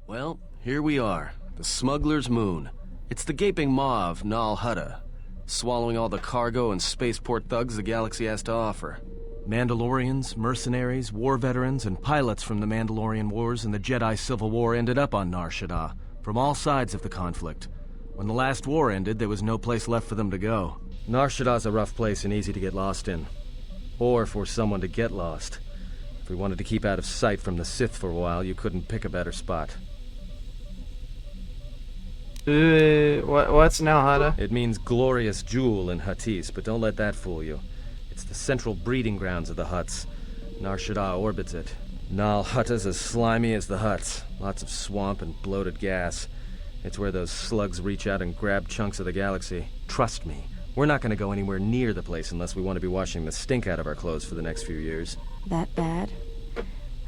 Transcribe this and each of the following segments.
Well, here we are. The Smuggler's Moon. It's the gaping maw of Nal Hutta, swallowing all the cargo and spaceport thugs the galaxy has to offer. Mandalorians, mercenaries, war veterans, and pilots from the Mandalorian Wars and the Jedi Civil War ended up on Nar Shaddaa, from all sides of the conflict. When the last war ended, there was no place left for them to go. Nar Shaddaa's a rough place and easy to get lost in. Or for someone to get lost. If we wanted to keep out of sight from the Sith for a while, you couldn't pick a better spot. What's Nal Hutta? It means glorious jewel in Huttese, but don't let that fool you. It's the central breeding grounds of the Hutts. Nar Shaddaa orbits it. Nal Hutta's as slimy as the Hutts. Lots of swamp and bloated gas. It's where those slugs reach out and grab chunks of the galaxy. Trust me, we're not going to go anywhere near the place unless we want to be washing the stink out of our clothes for the next few years. That bad?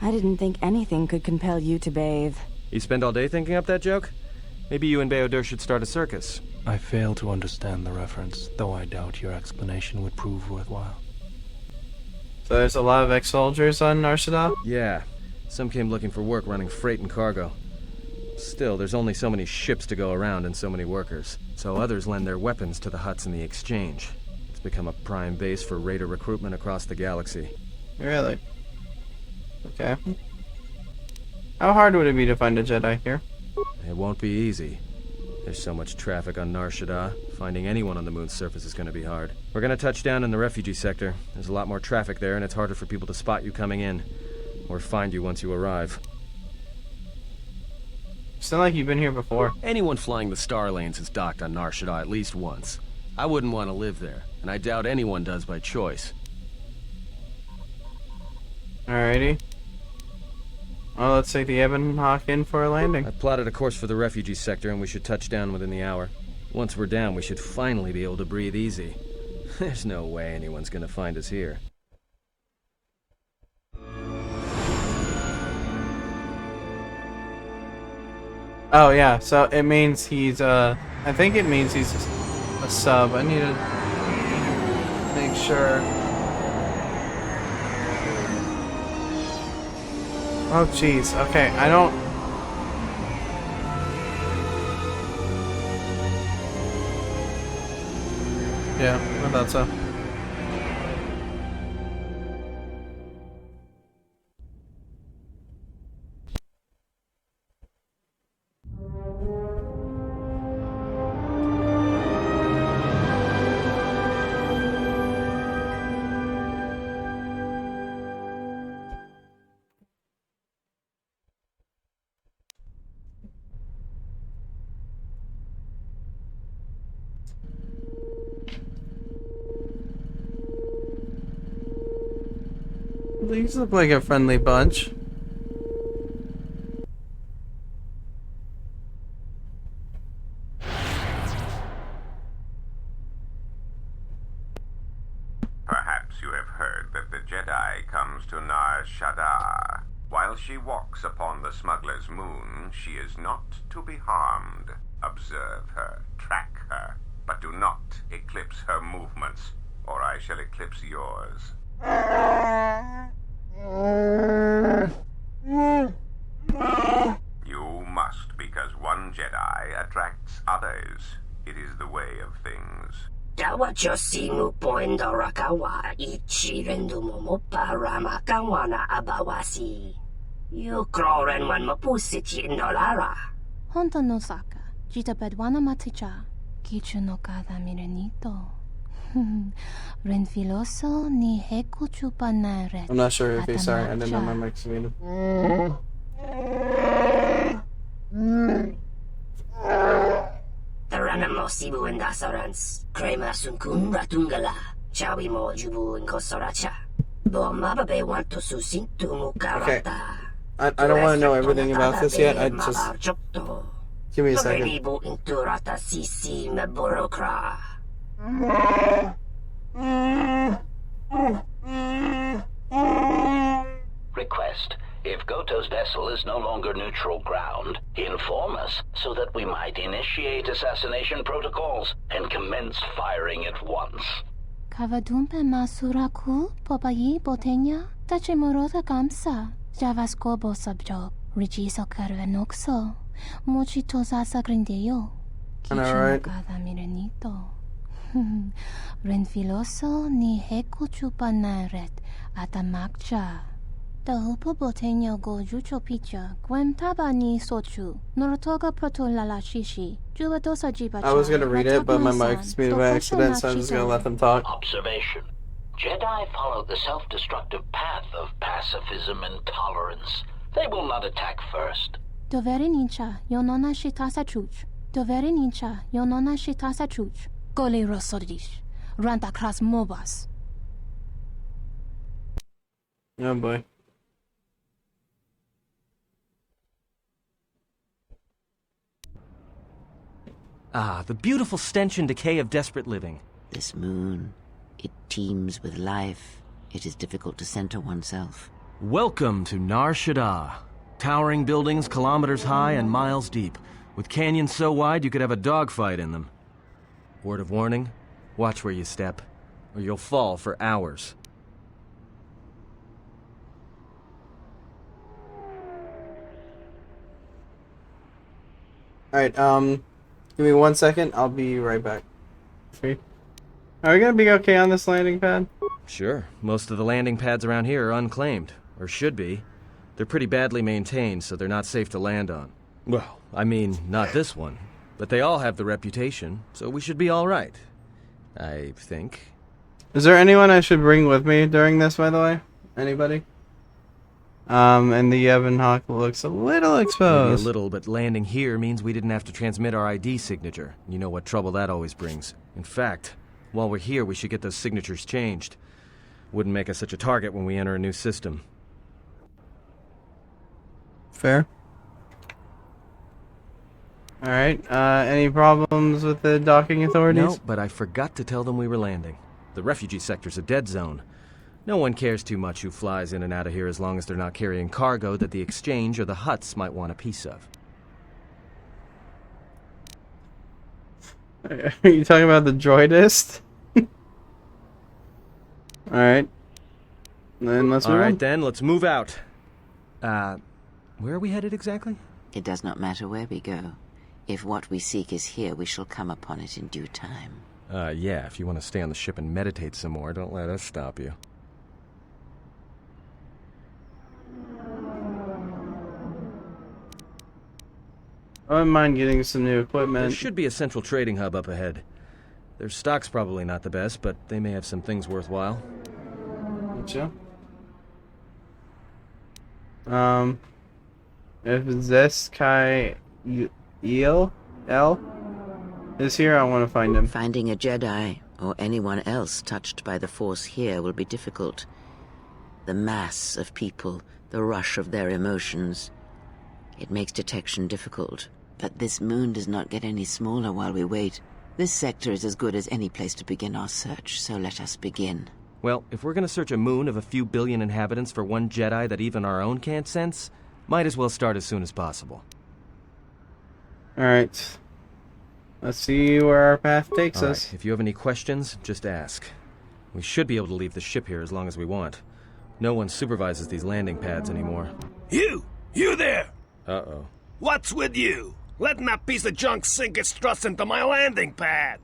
I didn't think anything could compel you to bathe. You spend all day thinking up that joke? Maybe you and Beodur should start a circus. I fail to understand the reference, though I doubt your explanation would prove worthwhile. So there's a lot of ex-soldiers on Nar Shaddaa? Yeah. Some came looking for work running freight and cargo. Still, there's only so many ships to go around and so many workers. So others lend their weapons to the Hutts in the exchange. It's become a prime base for raider recruitment across the galaxy. Really? Okay. How hard would it be to find a Jedi here? It won't be easy. There's so much traffic on Nar Shaddaa. Finding anyone on the moon's surface is going to be hard. We're going to touch down in the refugee sector. There's a lot more traffic there, and it's harder for people to spot you coming in. Or find you once you arrive. It's not like you've been here before. Anyone flying the Star Lanes has docked on Nar Shaddaa at least once. I wouldn't want to live there, and I doubt anyone does by choice. Alrighty. Well, let's take the Ebon Hawk in for a landing. I plotted a course for the refugee sector, and we should touch down within the hour. Once we're down, we should finally be able to breathe easy. There's no way anyone's gonna find us here. Oh, yeah, so it means he's, I think it means he's a sub. I need to make sure. Oh, jeez. Okay, I don't... Yeah, I thought so. These look like a friendly bunch. Perhaps you have heard that the Jedi comes to Nar Shaddaa. While she walks upon the Smuggler's Moon, she is not to be harmed. Observe her, track her, but do not eclipse her movements, or I shall eclipse yours. You must, because one Jedi attracts others. It is the way of things. Dawachosimu poindorakawa ichirendumo paramakawana abawasi. You kroren man mapusiti indolara. Honto no saka, jita bedwana maticha, kichu no kada mirenito. Renfiloso ni heku chupanare. I'm not sure if he's sorry. I didn't know my mic's muted. Taranamo sibu indasarans. Krema sunkun ratungala. Chawi mo jubu inkosoracha. Bomababe want to susintu mukarata. I don't want to know everything about this yet. I just... Give me a second. Request. If Goto's vessel is no longer neutral ground, inform us so that we might initiate assassination protocols and commence firing at once. Kavadumpe masuraku popayi botenya tachimurota kamsa javaskobo subjob. Richiso carvenokso. Mochito sasa grindeyo. I know, right? Cada mirenito. Renfiloso ni heko chupa ret atamakcha. Dahupo boteño go jucho picha. Gwem taba ni sochu. Norotoga proto lala shishi. Jubadosa jibacha. I was gonna read it, but my mic's muted by accident, so I'm just gonna let them talk. Observation. Jedi follow the self-destructive path of pacifism and tolerance. They will not attack first. Dovere nincha, yonona shitasa chuch. Dovere nincha, yonona shitasa chuch. Gole rosodish. Ranta kras mobas. Oh boy. Ah, the beautiful stench and decay of desperate living. This moon, it teems with life. It is difficult to center oneself. Welcome to Nar Shaddaa. Towering buildings kilometers high and miles deep, with canyons so wide you could have a dogfight in them. Word of warning, watch where you step, or you'll fall for hours. Alright, give me 1 second, I'll be right back. Okay. Are we gonna be okay on this landing pad? Sure, most of the landing pads around here are unclaimed, or should be. They're pretty badly maintained, so they're not safe to land on. Well, I mean, not this one. But they all have the reputation, so we should be alright. I think. Is there anyone I should bring with me during this, by the way? Anybody? And the Yevon Hawk looks a little Maybe exposed. a little, but landing here means we didn't have to transmit our ID signature. You know what trouble that always brings. In fact, while we're here, we should get those signatures changed. Wouldn't make us such a target when we enter a new system. Fair. Alright, any problems with the docking authorities? No, but I forgot to tell them we were landing. The refugee sector's a dead zone. No one cares too much who flies in and out of here as long as they're not carrying cargo that the exchange or the Hutts might want a piece of. Are you talking about the droidist? Alright. Then let's move on. Alright then, let's move out. Where are we headed exactly? It does not matter where we go. If what we seek is here, we shall come upon it in due time. Yeah, if you want to stay on the ship and meditate some more, don't let us stop you. I wouldn't mind getting some new equipment. There should be a central trading hub up ahead. Their stock's probably not the best, but they may have some things worthwhile. Gotcha. If Zeskai L is here, I want to find him. Finding a Jedi, or anyone else touched by the Force here, will be difficult. The mass of people, the rush of their emotions. It makes detection difficult. But this moon does not get any smaller while we wait. This sector is as good as any place to begin our search, so let us begin. Well, if we're gonna search a moon of a few billion inhabitants for one Jedi that even our own can't sense, might as well start as soon as possible. Alright. Let's see where our path takes All us. right, if you have any questions, just ask. We should be able to leave the ship here as long as we want. No one supervises these landing pads anymore. You there! Uh-oh. What's with you? Letting that piece of junk sink its struts into my landing pad!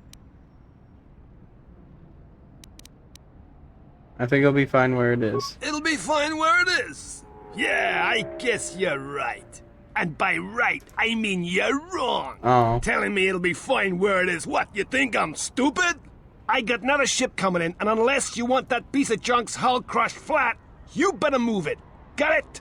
I think it'll be fine where it is. It'll be fine where it is. Yeah, I guess you're right. And by right, I mean you're wrong. Oh. Telling me it'll be fine where it is. What, you think I'm stupid? I got another ship coming in, and unless you want that piece of junk's hull crushed flat, you better move it. Got it?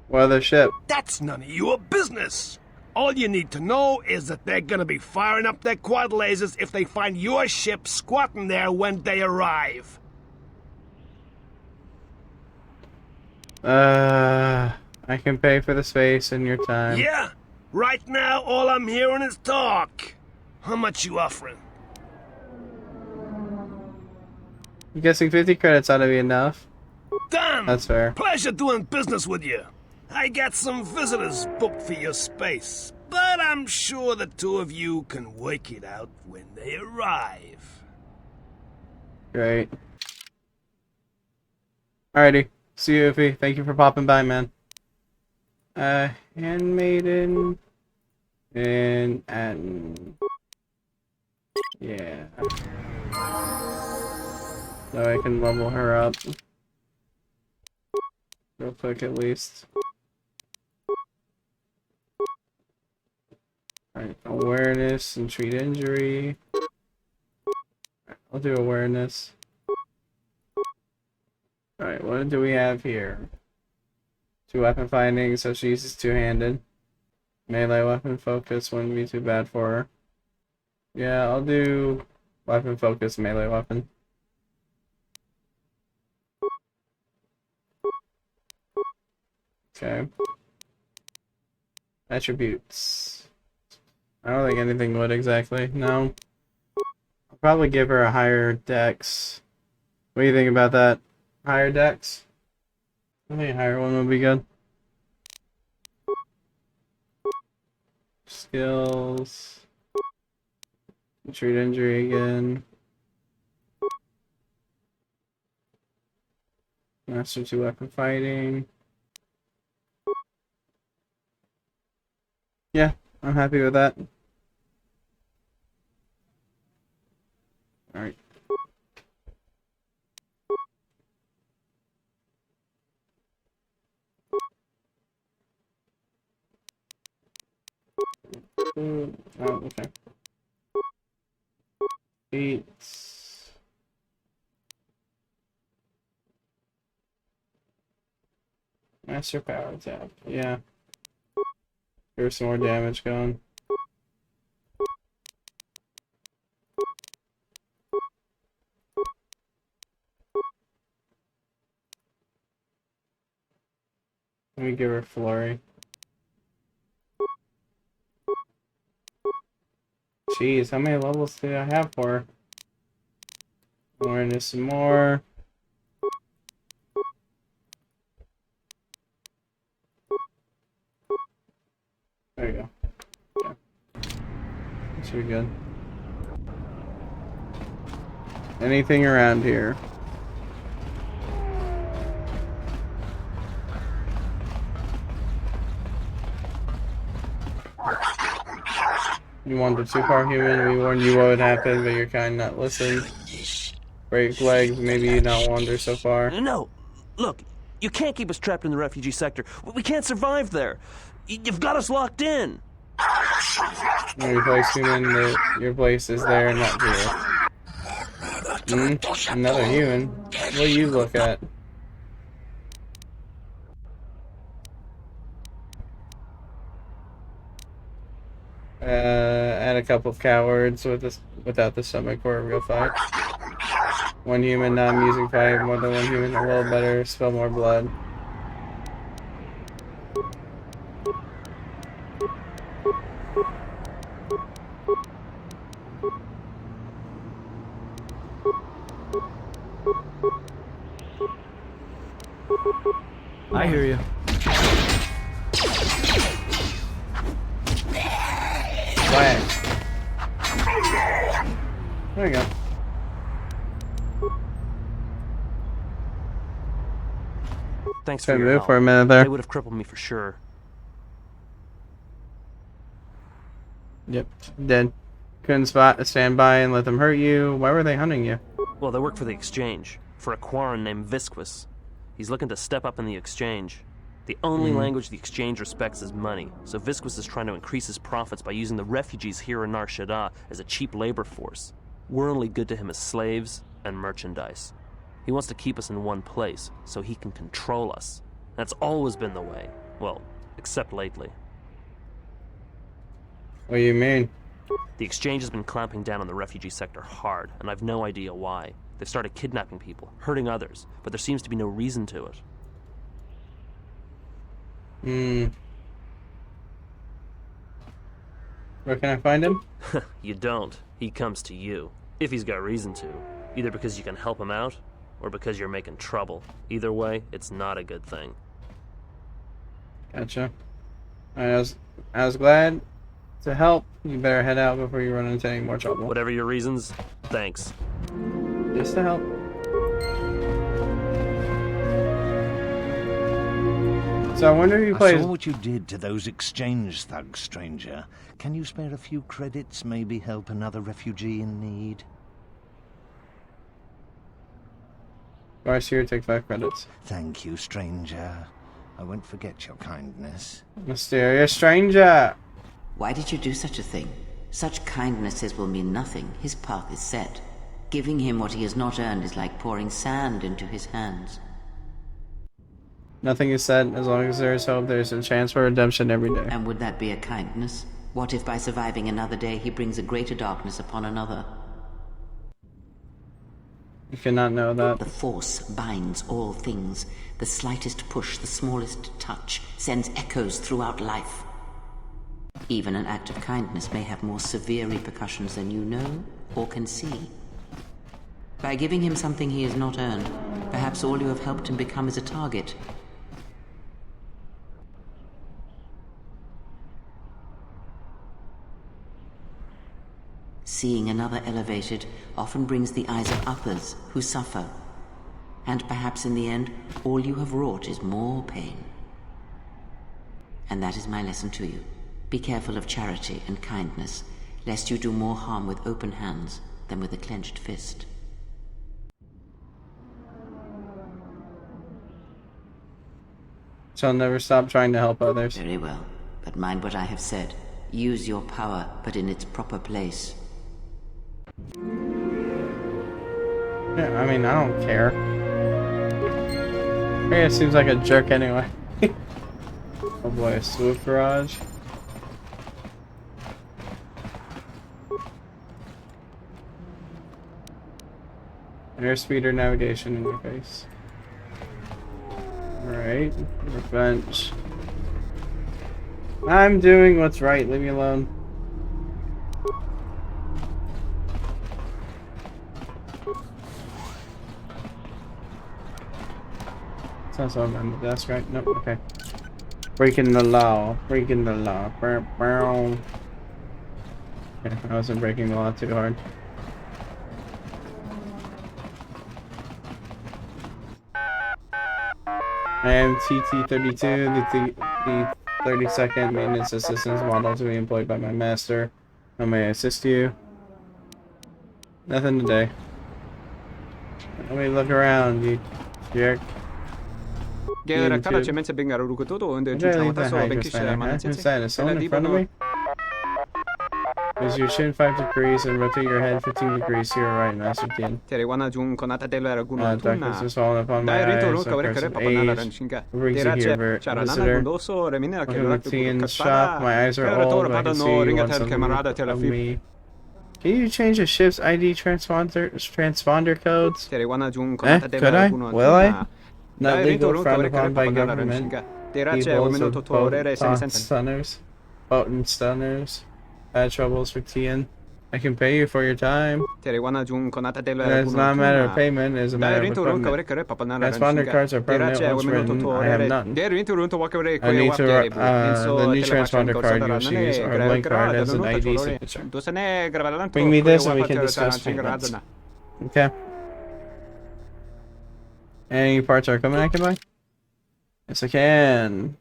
What other ship? That's none of your business. All you need to know is that they're gonna be firing up their quad lasers if they find your ship squatting there when they arrive. I can pay for the space and your time. Yeah? Right now, all I'm hearing is talk. How much you offering? I'm guessing 50 credits ought to be enough. Done! That's fair. Pleasure doing business with you. I got some visitors booked for your space, but I'm sure the two of you can work it out when they arrive. Great. Alrighty. See you, Iffy. Thank you for popping by, man. Handmaiden. And yeah. So I can level her up. Real quick, at least. Alright, awareness and treat injury. I'll do awareness. Alright, what do we have here? 2 weapon finding, so she uses 2-handed. Melee weapon focus wouldn't be too bad for her. Yeah, I'll do weapon focus, melee weapon. Okay. Attributes. I don't think anything would exactly. No. I'll probably give her a higher dex. What do you think about that? Higher dex? I think a higher one would be good. Skills. Treat injury again. Master 2 weapon fighting. Yeah, I'm happy with that. Alright. Oh, okay. 8. Master power tap. Yeah. Here's some more damage going. Let me give her flurry. Jeez, how many levels do I have for her? Awareness some more. There you go. Okay. That should be good. Anything around here? You wanted a 2-part human, we warned you what would happen, but you're kind not listening. Break legs, maybe you not wander so far. No, look, you can't keep us trapped in the refugee sector. We can't survive there. You've got us locked in. When you place human, your place is there, not here. Another human? What do you look at? Add a couple of cowards with this, without the stomach for a real fight. 1 human, non-music fight, more than 1 human, a little better, spill more blood. I hear you. Quiet. There we go. Thanks for Couldn't your move help. for a minute there. They would have crippled me for sure. Yep, dead. Couldn't stand by and let them hurt you. Why were they hunting you? Well, they work for the exchange, for a Quarren named Visquis. He's looking to step up in the exchange. The only language the exchange respects is money, so Visquis is trying to increase his profits by using the refugees here in Nar Shaddaa as a cheap labor force. We're only good to him as slaves and merchandise. He wants to keep us in one place, so he can control us. That's always been the way. Well, except lately. What do you mean? The exchange has been clamping down on the refugee sector hard, and I've no idea why. They've started kidnapping people, hurting others, but there seems to be no reason to it. Where can I find him? You don't. He comes to you. If he's got reason to. Either because you can help him out, or because you're making trouble. Either way, it's not a good thing. Gotcha. I was glad to help. You better head out before you run into any more trouble. Whatever your reasons, thanks. Just to help. So I wonder if he I plays. saw what you did to those exchange thugs, stranger. Can you spare a few credits, maybe help another refugee in need? Vice here, take 5 credits. Thank you, stranger. I won't forget your kindness. Mysterious stranger! Why did you do such a thing? Such kindnesses will mean nothing. His path is set. Giving him what he has not earned is like pouring sand into his hands. Nothing is said. As long as there is hope, there is a chance for redemption every day. And would that be a kindness? What if by surviving another day he brings a greater darkness upon another? You cannot know that. The Force binds all things. The slightest push, the smallest touch, sends echoes throughout life. Even an act of kindness may have more severe repercussions than you know or can see. By giving him something he has not earned, perhaps all you have helped him become is a target. Seeing another elevated often brings the eyes of others who suffer. And perhaps in the end, all you have wrought is more pain. And that is my lesson to you. Be careful of charity and kindness, lest you do more harm with open hands than with a clenched fist. Shall never stop trying to help others. Very well, but mind what I have said. Use your power, but in its proper place. Yeah, I mean, I don't care. It seems like a jerk anyway. Oh boy, a Swift Garage. Airspeeder navigation interface. Alright, revenge. I'm doing what's right, leave me alone. Sounds like I'm on the desk, right? Nope, okay. Breaking the law. Breaking the law. Okay, I wasn't breaking the law too hard. I am TT32, the 32nd Maintenance Assistance model to be employed by my master. How may I assist you? Nothing today. Let me look around, you jerk. Who's that? Is someone in front of me? Raise your chin 5 degrees and rotate your head 15 degrees to your right, Master Tien. Darkness is falling upon my eyes, a curse of age. What brings you here, visitor? Welcome to Tien's shop. My eyes are old, but I can see you want something of me. Can you change the ship's ID transponder codes? Could I? Will I? Not legal, frowned upon by government. Peoples with potent stunners. Bad troubles for Tien. I can pay you for your time. It's not a matter of payment, it's a matter of equipment. Transponder cards are permanent once written. I have none. I need to, the new transponder card you use, or a blank card as an ID signature. Bring me this and we can discuss payments. Okay. Any parts or equipment I can buy? Yes, I can.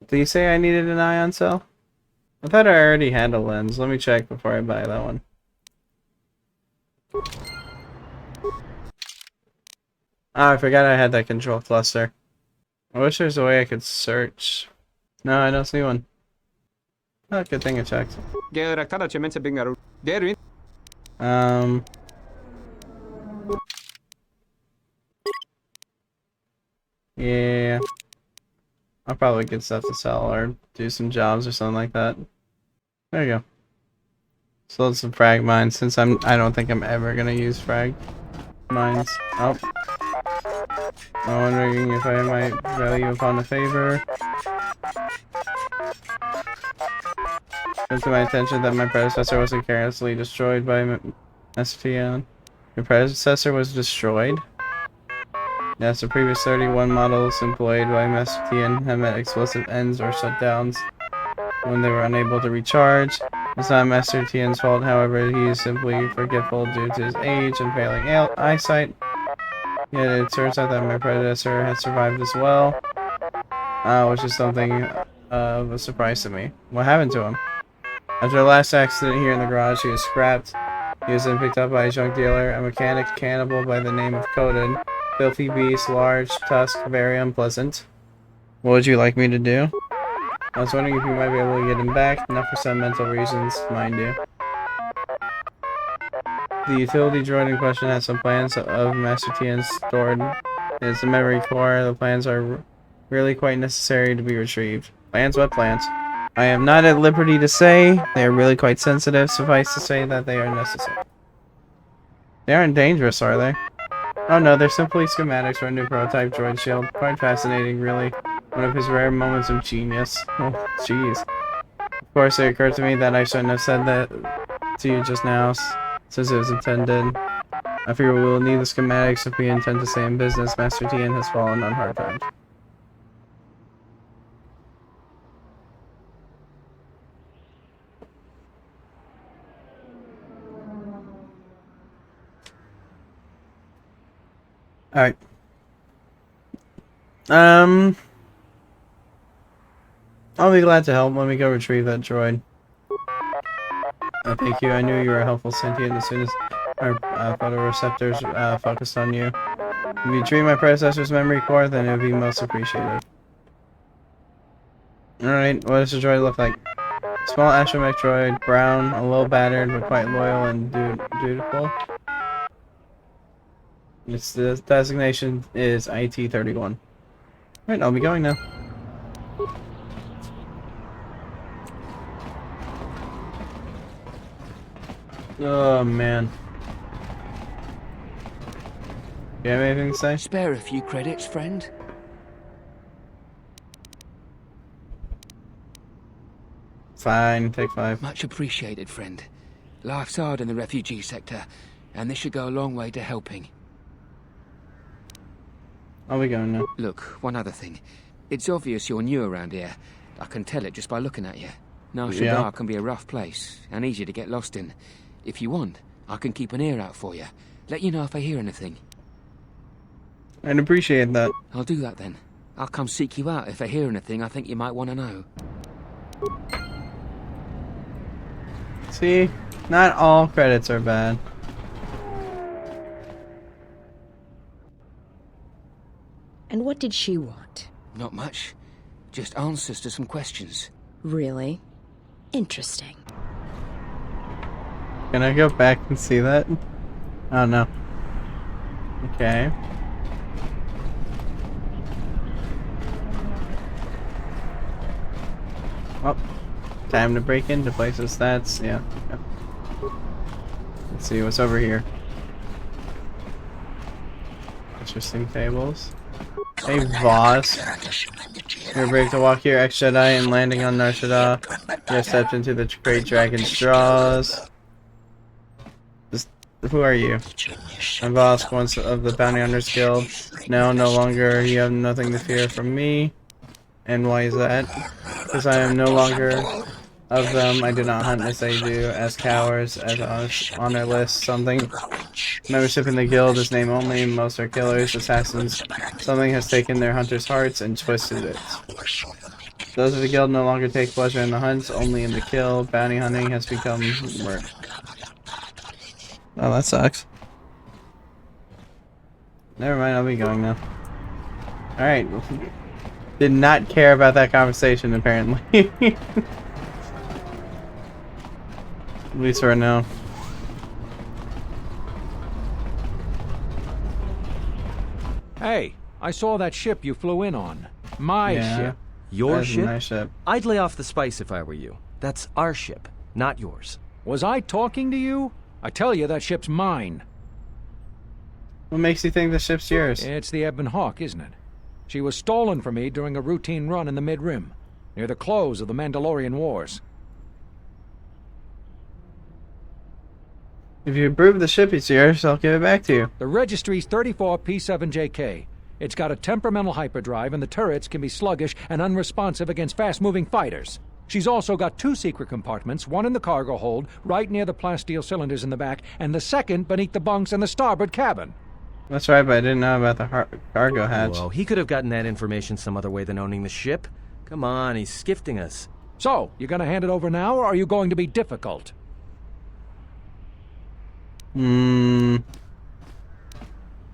Did you say I needed an ion cell? I thought I already had a lens. Let me check before I buy that one. Ah, I forgot I had that control cluster. I wish there's a way I could search. No, I don't see one. Oh, good thing I checked. Yeah. I'll probably get stuff to sell or do some jobs or something like that. There you go. Sold some frag mines since I don't think I'm ever gonna use frag mines. Oh. I'm wondering if I might value upon a favor. Come to my attention that my predecessor wasn't carelessly destroyed by STN. Your predecessor was destroyed? Yes, the previous 31 models employed by Master Tien have met explosive ends or shutdowns when they were unable to recharge. It's not Master Tien's fault, however, he is simply forgetful due to his age and failing eyesight. Yet it turns out that my predecessor had survived as well, which is something of a surprise to me. What happened to him? After the last accident here in the garage, he was scrapped. He was then picked up by a junk dealer, a mechanic cannibal by the name of KOTOR. Filthy beast, large, tusk, very unpleasant. What would you like me to do? I was wondering if you might be able to get him back, not for sentimental reasons, mind you. The utility droid in question has some plans of Master Tian stored in its memory core. The plans are really quite necessary to be retrieved. Plans? What plans? I am not at liberty to say. They are really quite sensitive. Suffice to say that they are necessary. They aren't dangerous, are they? Oh no, they're simply schematics for a new prototype droid shield. Quite fascinating, really. One of his rare moments of genius. Oh, jeez. Of course, it occurred to me that I shouldn't have said that to you just now, since it was intended. I figure we will need the schematics if we intend to stay in business. Master Tian has fallen on hard times. Alright. I'll be glad to help. Let me go retrieve that droid. Thank you. I knew you were a helpful sentient as soon as our photoreceptors focused on you. If you retrieve my predecessor's memory core, then it would be most appreciated. Alright, what does the droid look like? Small astromech droid, brown, a little battered, but quite loyal and dutiful. Its designation is IT-31. Right, I'll be going now. Oh, man. You have anything to say? Spare a few credits, friend. Fine, take 5. Much appreciated, friend. Life's hard in the refugee sector, and this should go a long way to helping. I'll be going now. Look, one other thing. It's obvious you're new around here. I can tell it just by looking at you. Nar Shaddaa can be a rough place, and easy to get lost in. If you want, I can keep an ear out for you. Let you know if I hear anything. I'd appreciate that. I'll do that then. I'll come seek you out if I hear anything I think you might want to know. See? Not all credits are bad. And what did she want? Not much. Just answers to some questions. Really? Interesting. Can I go back and see that? Oh no. Okay. Oh. Time to break into places. That's, yeah. Let's see what's over here. Interesting tables. Hey, Voss. You're brave to walk here, ex-Jedi, and landing on Nar Shaddaa. You have stepped into the great dragon's jaws. Who are you? I'm Voss, once of the Bounty Hunters Guild. No longer. You have nothing to fear from me. And why is that? Because I am no longer of them. I do not hunt as they do, as cowards, as on their list. Something. Membership in the guild is name only. Most are killers, assassins. Something has taken their hunters' hearts and twisted it. Those of the guild no longer take pleasure in the hunts, only in the kill. Bounty hunting has become work. Oh, that sucks. Never mind, I'll be going now. Alright. Did not care about that conversation, apparently. At least right now. Hey, I saw that ship you flew in on. My ship. Your That's ship? my ship? I'd lay off the spice if I were you. That's our ship, not yours. Was I talking to you? I tell you, that ship's mine. What makes you think the ship's yours? It's the Ebon Hawk, isn't it? She was stolen from me during a routine run in the Mid-Rim, near the close of the Mandalorian Wars. If you prove the ship is yours, I'll give it back to you. The registry's 34 P7JK. It's got a temperamental hyperdrive, and the turrets can be sluggish and unresponsive against fast-moving fighters. She's also got 2 secret compartments, one in the cargo hold, right near the plasteel cylinders in the back, and the second beneath the bunks in the starboard cabin. That's right, but I didn't know about the cargo hatch. Whoa, he could have gotten that information some other way than owning the ship. Come on, he's skifting us. So, you gonna hand it over now, or are you going to be difficult? Not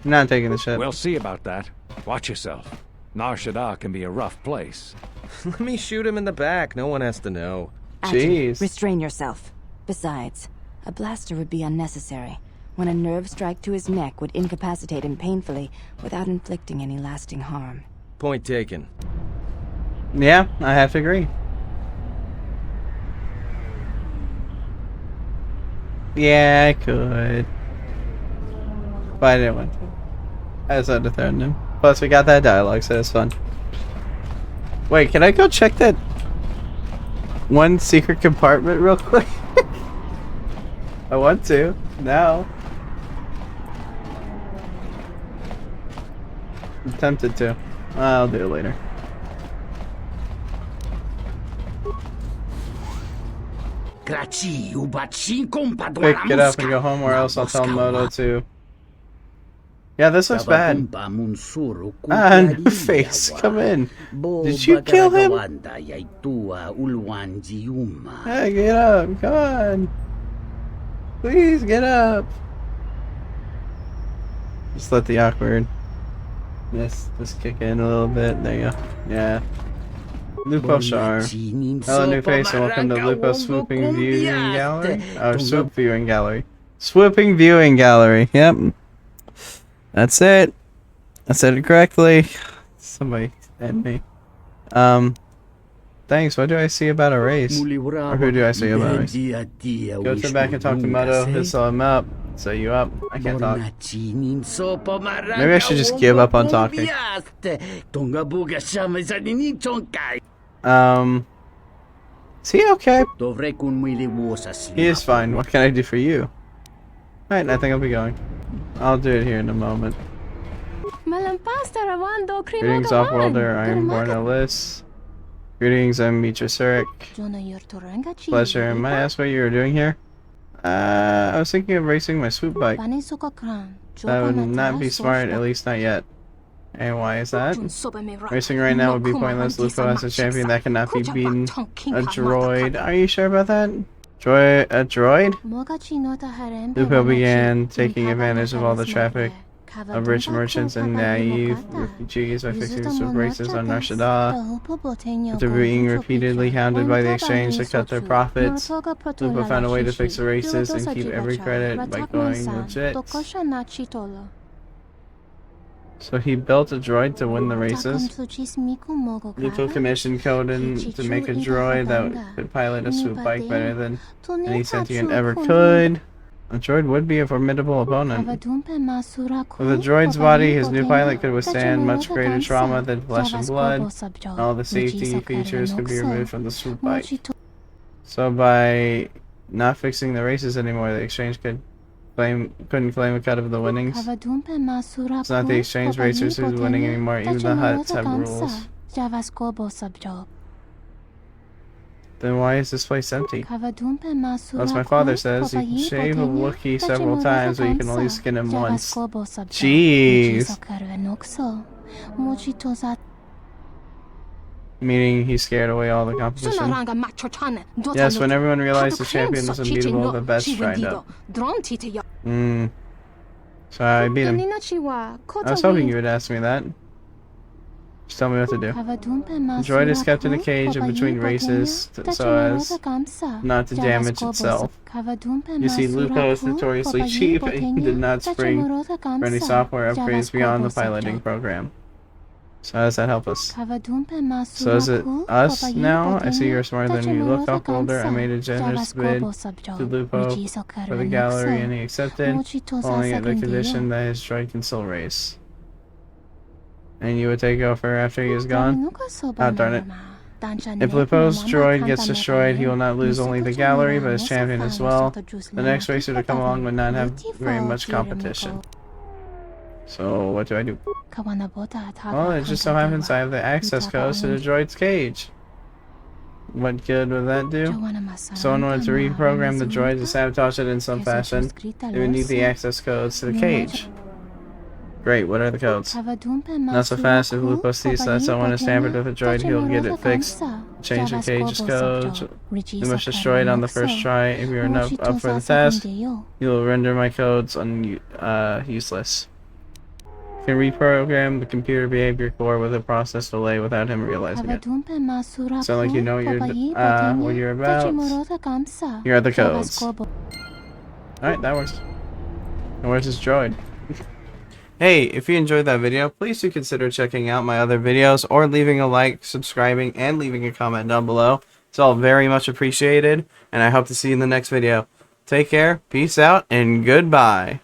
taking the ship. We'll see about that. Watch yourself. Nar Shaddaa can be a rough place. Let me shoot him in the back. No one has to know. Jeez. Restrain yourself. Besides, a blaster would be unnecessary. When a nerve strike to his neck would incapacitate him painfully without inflicting any lasting harm. Point taken. Yeah, I have to agree. Yeah, I could. But I didn't want to. I just had to threaten him. Plus, we got that dialogue, so it's fun. Wait, can I go check that one secret compartment real quick? I want to. Now. I'm tempted to. I'll do it later. Quick, get up and go home, or else I'll tell Moto to. Yeah, this looks bad. Ah, no face, come in. Did you kill him? Hey, get up, come on. Please get up. Just let the awkwardness just kick in a little bit. There you go. Yeah. Lupo Shar. Hello, new face, and welcome to Lupo's Swooping Viewing Gallery. Oh, Swoop Viewing Gallery. Swooping Viewing Gallery. Yep. That's it. I said it correctly. Somebody hit me. Thanks. What do I see about a race? Or who do I see about a race? Go to back and talk to Moto. This'll him up. So you up. I can't talk. Maybe I should just give up on talking. Is he okay? He is fine. What can I do for you? Alright, I think I'll be going. I'll do it here in a moment. Greetings, Offworlder. I am born Alice. Greetings, I'm Mitra Surik. Pleasure. May I ask what you were doing here? I was thinking of racing my swoop bike. That would not be smart, at least not yet. And why is that? Racing right now would be pointless. Lupo has a champion that cannot be beaten. A droid. Are you sure about that? A droid? Lupo began taking advantage of all the traffic of rich merchants and naive refugees by fixing swoop races on Nar Shaddaa. After being repeatedly hounded by the exchange to cut their profits, Lupo found a way to fix the races and keep every credit by going legit. So he built a droid to win the races. Lupo commissioned Coden to make a droid that could pilot a swoop bike better than any sentient ever could. A droid would be a formidable opponent. With a droid's body, his new pilot could withstand much greater trauma than flesh and blood. And all the safety features could be removed from the swoop bike. So by not fixing the races anymore, the exchange couldn't claim a cut of the winnings. It's not the exchange racers who's winning anymore, even the Hutts have rules. Then why is this place empty? As my father says, you can shave a Wookiee several times, but you can only skin him once. Jeez. Meaning he scared away all the competition. Yes, when everyone realized the champion was unbeatable, the best tried up. So I beat him. I was hoping you would ask me that. Just tell me what to do. The droid is kept in a cage in between races so as not to damage itself. You see, Lupo is notoriously cheap and he did not spring for any software upgrades beyond the piloting program. So how does that help us? So is it us now? I see you're smarter than you look, Offworlder. I made a generous bid to Lupo for the gallery and he accepted, only at the condition that his droid can still race. And you would take over after he is gone? Oh, darn it. If Lupo's droid gets destroyed, he will not lose only the gallery, but his champion as well. The next racer to come along would not have very much competition. So, what do I do? Well, it just so happens I have the access codes to the droid's cage. What good would that do? So in order to reprogram the droid to sabotage it in some fashion, they would need the access codes to the cage. Great, what are the codes? Not so fast. If Lupo sees that someone is tampered with a droid, he'll get it fixed. Change the cage's code. You must destroy it on the first try. If you're not up for the task, you will render my codes useless. You can reprogram the computer behavior core with a process delay without him realizing it. Sound like you know what you're about. Here are the codes. Alright, that works. And where's this droid? Hey, if you enjoyed that video, please do consider checking out my other videos or leaving a like, subscribing, and leaving a comment down below. It's all very much appreciated, and I hope to see you in the next video. Take care, peace out, and goodbye.